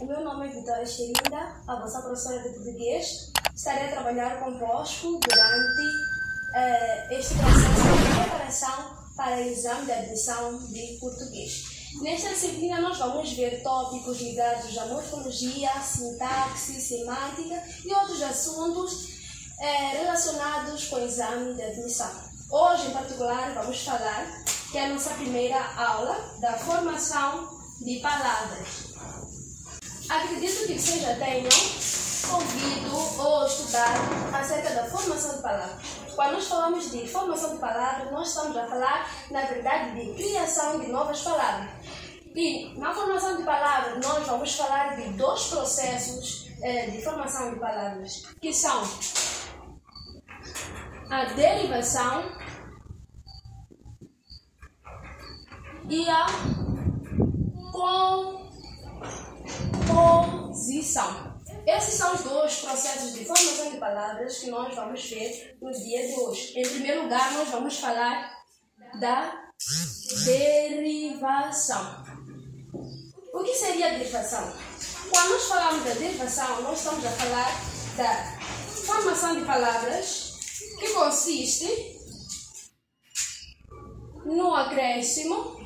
O meu nome é Vitória Xerinda, a vossa professora de português. Estarei a trabalhar convosco durante este processo de preparação para o exame de admissão de português. Nesta disciplina nós vamos ver tópicos ligados à morfologia, sintaxe, semântica e outros assuntos relacionados com o exame de admissão. Hoje, em particular, vamos falar que é a nossa primeira aula da formação de palavras. Acredito que vocês já tenham ouvido ou estudado acerca da formação de palavras. Quando nós falamos de formação de palavras, nós estamos a falar, na verdade, de criação de novas palavras. E na formação de palavras, nós vamos falar de dois processos de formação de palavras, que são a derivação e a composição. Esses são os dois processos de formação de palavras que nós vamos ver no dia de hoje. Em primeiro lugar, nós vamos falar da derivação. O que seria a derivação? Quando nós falamos da derivação, nós estamos a falar da formação de palavras que consiste no acréscimo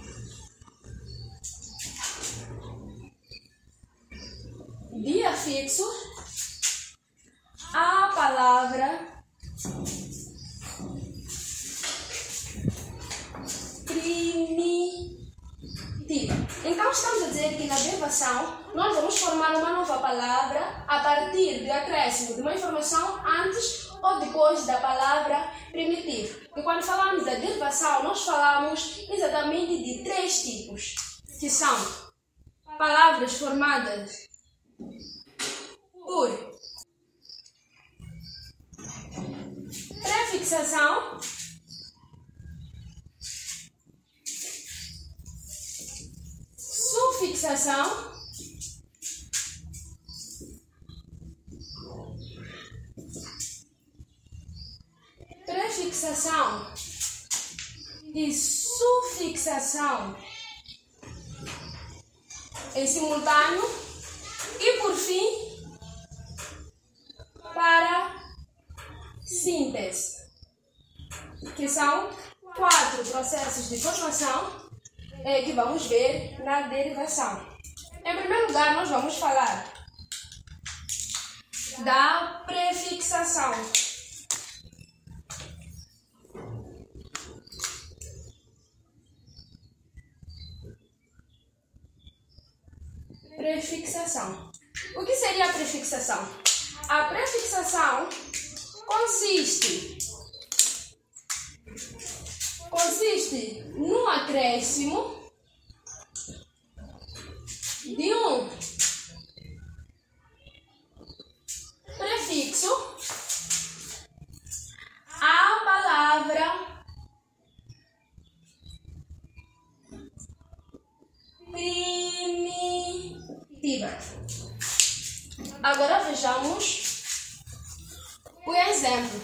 de afixo à palavra primitiva. Então, estamos a dizer que na derivação nós vamos formar uma nova palavra a partir do acréscimo de uma informação antes ou depois da palavra primitiva. E quando falamos da derivação, nós falamos exatamente de três tipos, que são palavras formadas por prefixação, sufixação prefixação e sufixação em simultâneo e, por fim, para síntese, que são 4 processos de formação que vamos ver na derivação. Em primeiro lugar, nós vamos falar da prefixação. Prefixação. O que seria a prefixação? A prefixação consiste no acréscimo de um prefixo à palavra primitiva. Agora vejamos o exemplo.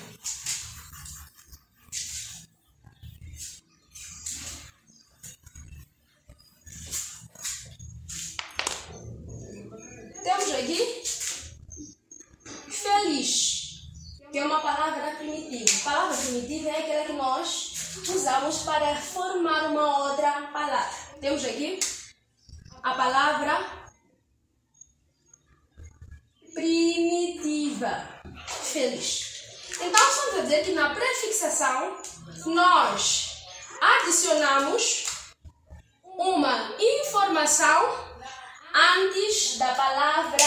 Temos aqui feliz, que é uma palavra primitiva. A palavra primitiva é aquela que nós usamos para formar uma outra palavra. Temos aqui a palavra primitiva, feliz. Então, estamos a dizer que na prefixação nós adicionamos uma informação antes da palavra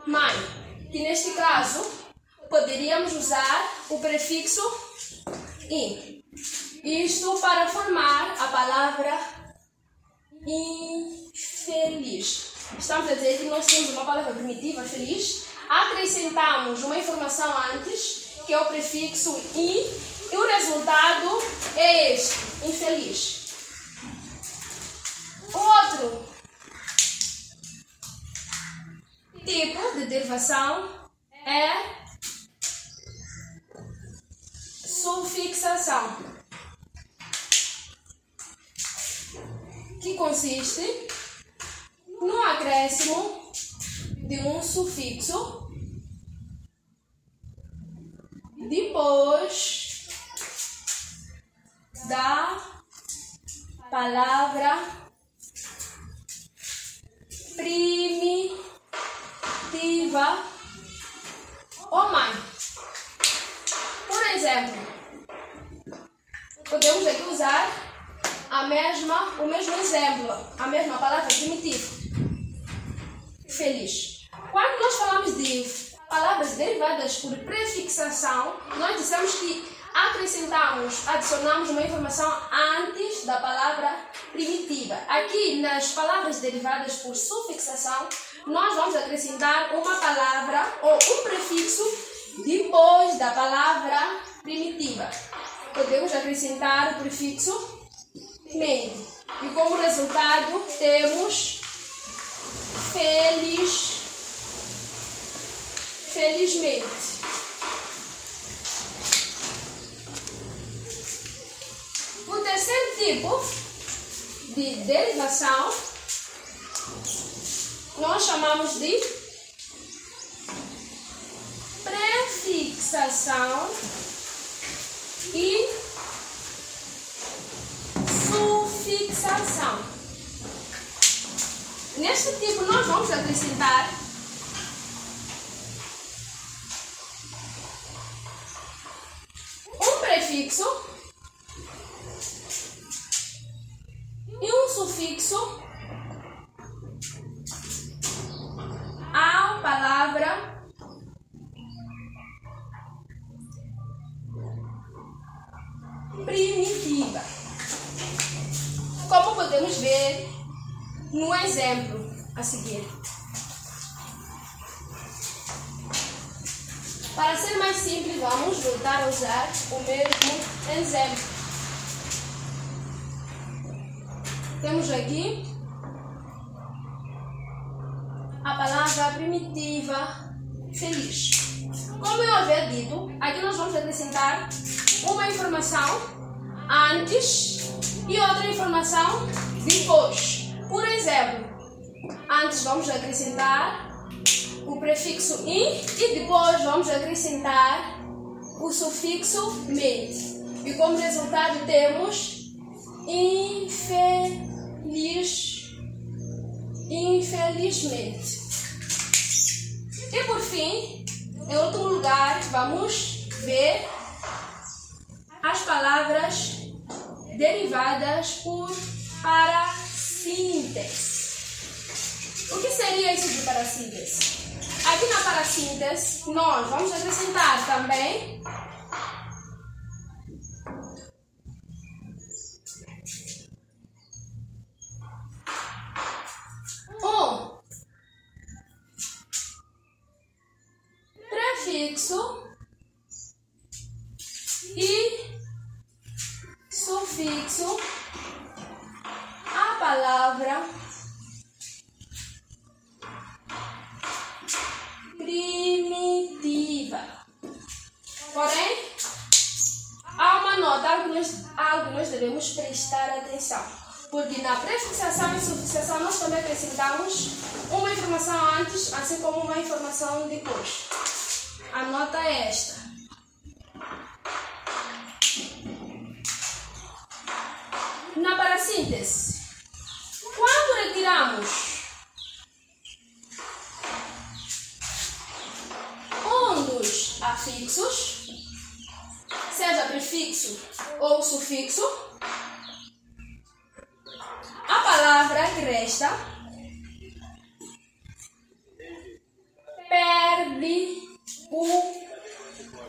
mãe, que neste caso poderíamos usar o prefixo in. Isto para formar a palavra infeliz. Estamos a dizer que nós temos uma palavra primitiva, feliz, acrescentamos uma informação antes, que é o prefixo in, e o resultado é este, infeliz. O outro tipo de derivação é sufixação, que consiste no acréscimo acréscimo de um sufixo depois da palavra primitiva ou mãe. Por exemplo, podemos aqui usar o mesmo exemplo, a mesma palavra primitiva. Feliz. Quando nós falamos de palavras derivadas por prefixação, nós dissemos que adicionamos uma informação antes da palavra primitiva. Aqui, nas palavras derivadas por sufixação, nós vamos acrescentar uma palavra ou um prefixo depois da palavra primitiva. Podemos acrescentar o prefixo mente. E como resultado, temos felizmente. O terceiro tipo de derivação nós chamamos de prefixação e sufixação. Neste tipo nós vamos acrescentar um prefixo e um sufixo à palavra primitiva. Como podemos ver no exemplo a seguir. Para ser mais simples, vamos voltar a usar o mesmo exemplo. Temos aqui a palavra primitiva feliz. Como eu havia dito, aqui nós vamos acrescentar uma informação antes e outra informação depois. Por exemplo, antes vamos acrescentar o prefixo in e depois vamos acrescentar o sufixo mente. E como resultado temos infelizmente. E por fim, em último lugar, vamos ver as palavras derivadas por parassíntese. O que seria isso de parassíntese? Aqui na parassíntese, nós vamos acrescentar também um prefixo e sufixo à palavra primitiva. Porém, há uma nota, algo nós devemos prestar atenção, porque na prefixação e sufixação nós também acrescentamos uma informação antes, assim como uma informação depois. A nota é esta. Na parassíntese, quando retiramos um dos afixos, seja prefixo ou sufixo, a palavra que resta perde o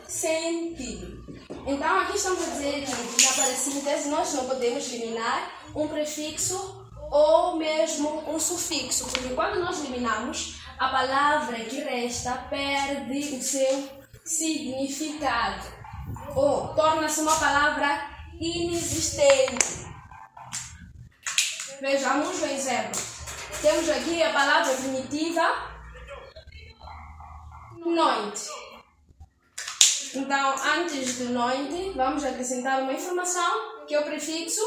sentido. Então aqui estamos a dizer que na parassíntese nós não podemos eliminar um prefixo ou mesmo um sufixo, porque quando nós eliminamos, a palavra que resta perde o seu significado ou torna-se uma palavra inexistente. Vejamos o exemplo. Temos aqui a palavra primitiva noite. Então, antes do noite, vamos acrescentar uma informação, que é o prefixo,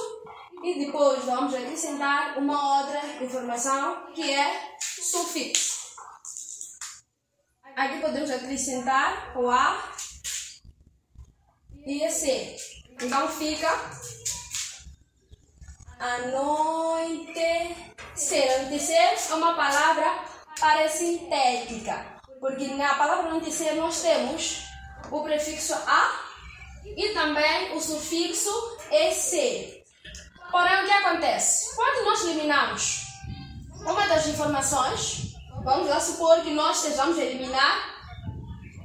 e depois vamos acrescentar uma outra informação, que é sufixo. Aqui podemos acrescentar o A e a C. Então fica anoitecer. Anoitecer é uma palavra parasintética, porque na palavra anoitecer nós temos o prefixo A e também o sufixo EC. Porém, o que acontece? Quando nós eliminamos uma das informações, vamos lá supor que nós estejamos a eliminar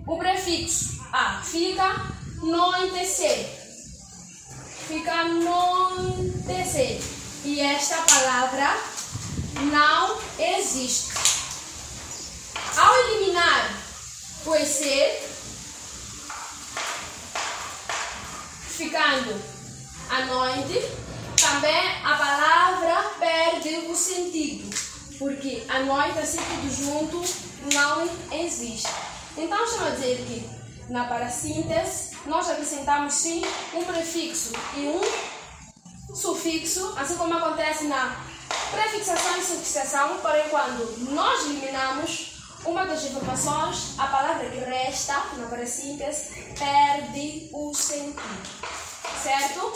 o prefixo A, fica anoitecer. Fica anoitecer. E esta palavra não existe. Ao eliminar o EC, ficando à noite, também a palavra perde o sentido, porque a noite, assim tudo junto, não existe. Então, estamos a dizer que na parassíntese nós acrescentamos sim um prefixo e um sufixo, assim como acontece na prefixação e sufixação, porém quando nós eliminamos uma das informações, a palavra que resta na parassíntese perde o sentido. Certo?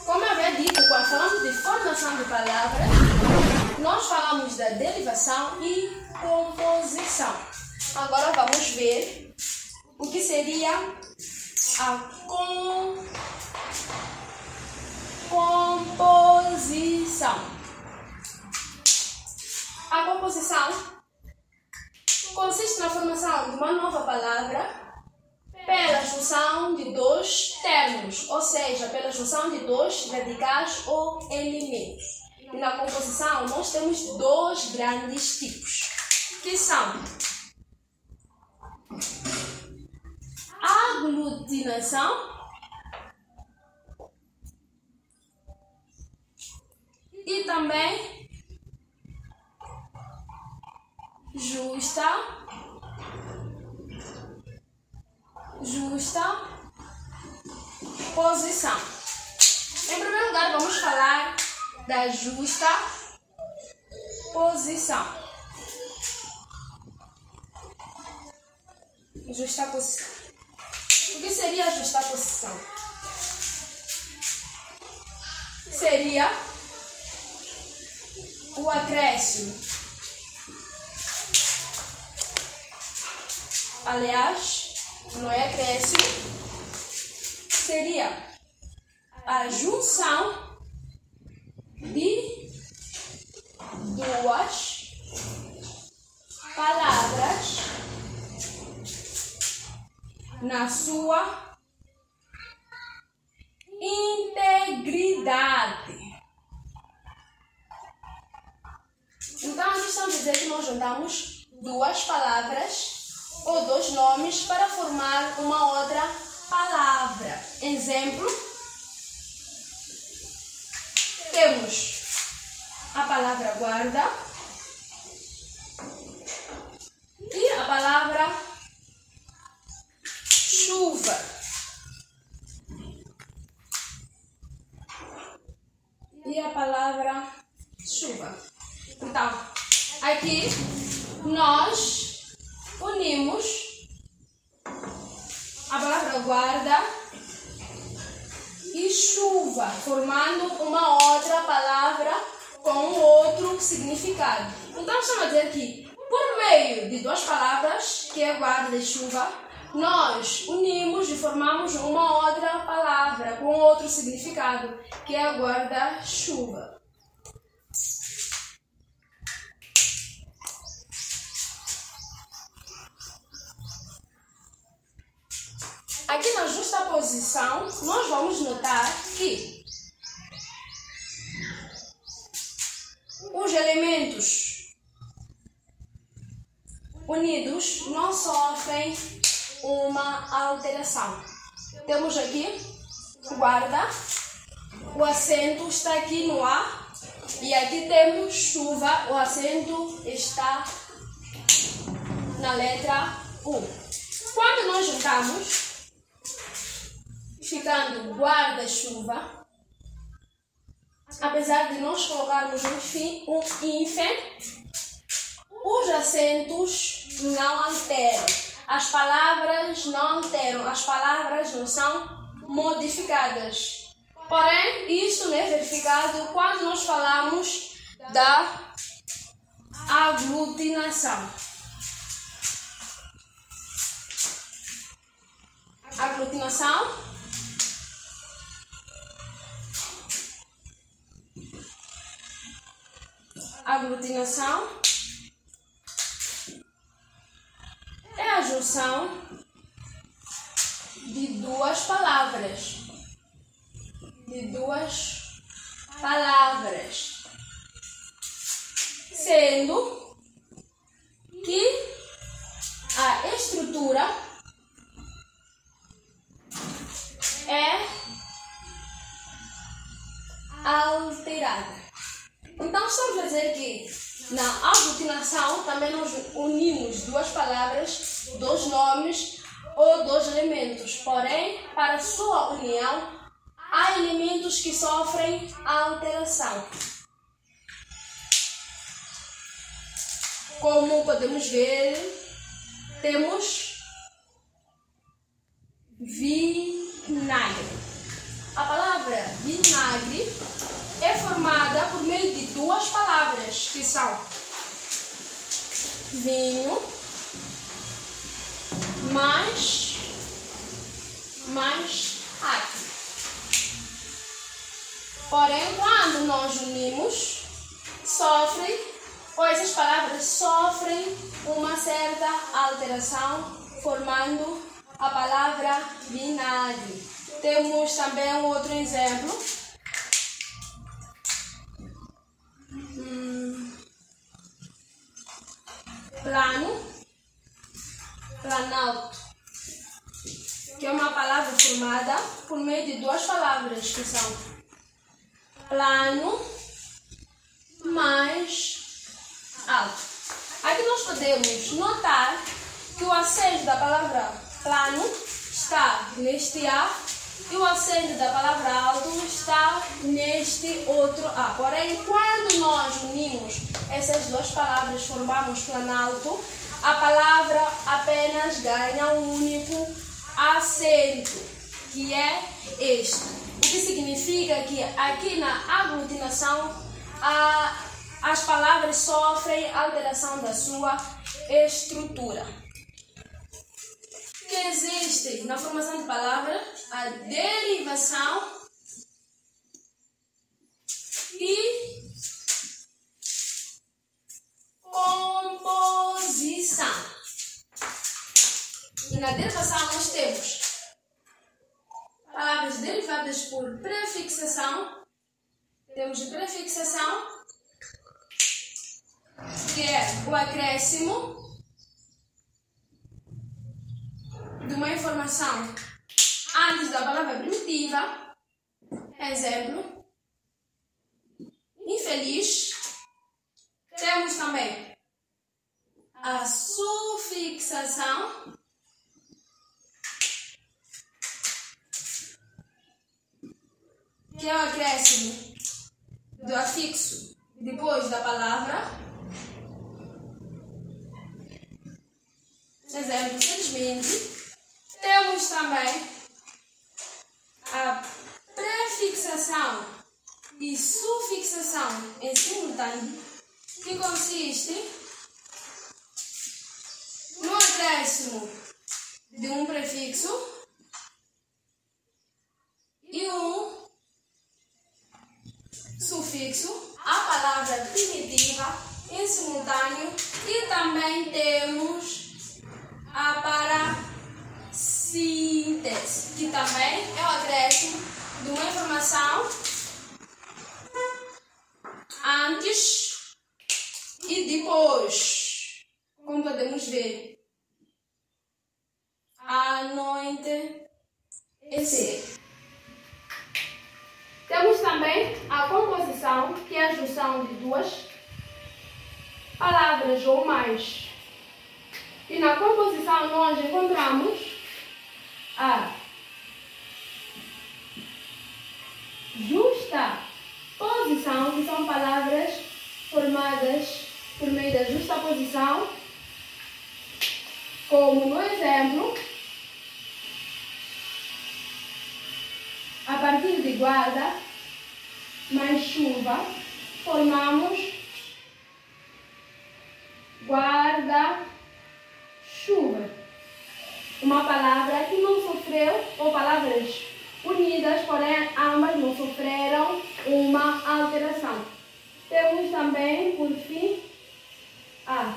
Como eu havia dito, quando falamos de formação de palavras, nós falamos da derivação e composição. Agora vamos ver o que seria a composição. A composição consiste na formação de uma nova palavra pela junção de dois termos, ou seja, pela junção de dois radicais ou elementos. E na composição nós temos dois grandes tipos, que são aglutinação e também justa posição. Em primeiro lugar, vamos falar da justa posição. Justa posição. O que seria a justa posição? Seria o acréscimo. Aliás, não é acréscimo, seria a junção de duas palavras na sua integridade. Então, aqui estamos a dizer que nós juntamos duas palavras ou dois nomes para formar uma outra palavra. Exemplo, temos a palavra guarda e a palavra chuva. E a palavra chuva. Então, aqui nós unimos a palavra guarda e chuva, formando uma outra palavra com outro significado. Então, estamos a dizer que, por meio de duas palavras, que é guarda e chuva, nós unimos e formamos uma outra palavra com outro significado, que é guarda-chuva. Aqui na justaposição, nós vamos notar que os elementos unidos não sofrem uma alteração. Temos aqui guarda, o acento está aqui no A, e aqui temos chuva, o acento está na letra U. Quando nós juntamos, ficando guarda-chuva, apesar de nós colocarmos um hífen, os acentos não alteram. As palavras não alteram, as palavras não são modificadas. Porém, isso não é verificado quando nós falamos da aglutinação. Aglutinação é a junção de duas palavras. Sendo que a estrutura é alterada. Então, estamos a dizer que na aglutinação também nós unimos duas palavras, dois nomes ou dois elementos. Porém, para sua união, há elementos que sofrem alteração. Como podemos ver, temos vinagre. A palavra vinagre é formada por meio de duas palavras, que são vinho mais água. Porém, quando nós unimos, essas palavras sofrem uma certa alteração, formando a palavra vinagre. Temos também um outro exemplo. Planalto, que é uma palavra formada por meio de duas palavras, que são plano mais alto. Aqui nós podemos notar que o acento da palavra plano está neste A e o acento da palavra alto está neste outro A. Porém, quando nós unimos essas duas palavras, formamos planalto, a palavra apenas ganha um único acento, que é este. O que significa que aqui na aglutinação as palavras sofrem alteração da sua estrutura. Que existe na formação de palavras a derivação e composição. E na derivação nós temos palavras derivadas por prefixação. Temos a prefixação, que é o acréscimo de uma informação antes da palavra primitiva. Exemplo, infeliz. Temos também a sufixação, que é o acréscimo do afixo depois da palavra. Exemplo, felizmente. Temos também a prefixação e sufixação em simultâneo, que consiste no acréscimo de um prefixo e um sufixo à palavra primitiva em simultâneo. E também temos a parassíntese, que também é o acréscimo de uma informação antes e depois. Como podemos ver, anoitecer. Temos também a composição, que é a junção de duas palavras ou mais. E na composição nós encontramos a justa posição que são palavras formadas por meio da justaposição, como no exemplo, a partir de guarda mais chuva, formamos guarda-chuva. Uma palavra que não sofreu, ou palavras unidas, porém ambas não sofreram uma alteração. Temos também, por fim, a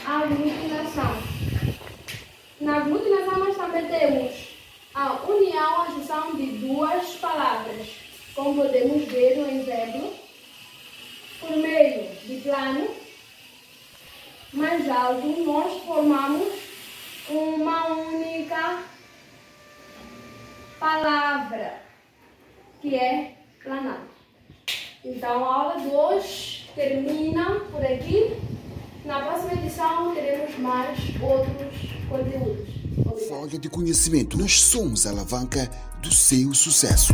aglutinação. Na aglutinação nós também temos a união, a junção de duas palavras. Como podemos ver no exemplo, por meio de plano mais alto, nós formamos uma única palavra, que é planalto. Então, a aula 2 termina por aqui. Na próxima edição, teremos mais outros conteúdos. Obrigada. Folha de conhecimento, nós somos a alavanca do seu sucesso.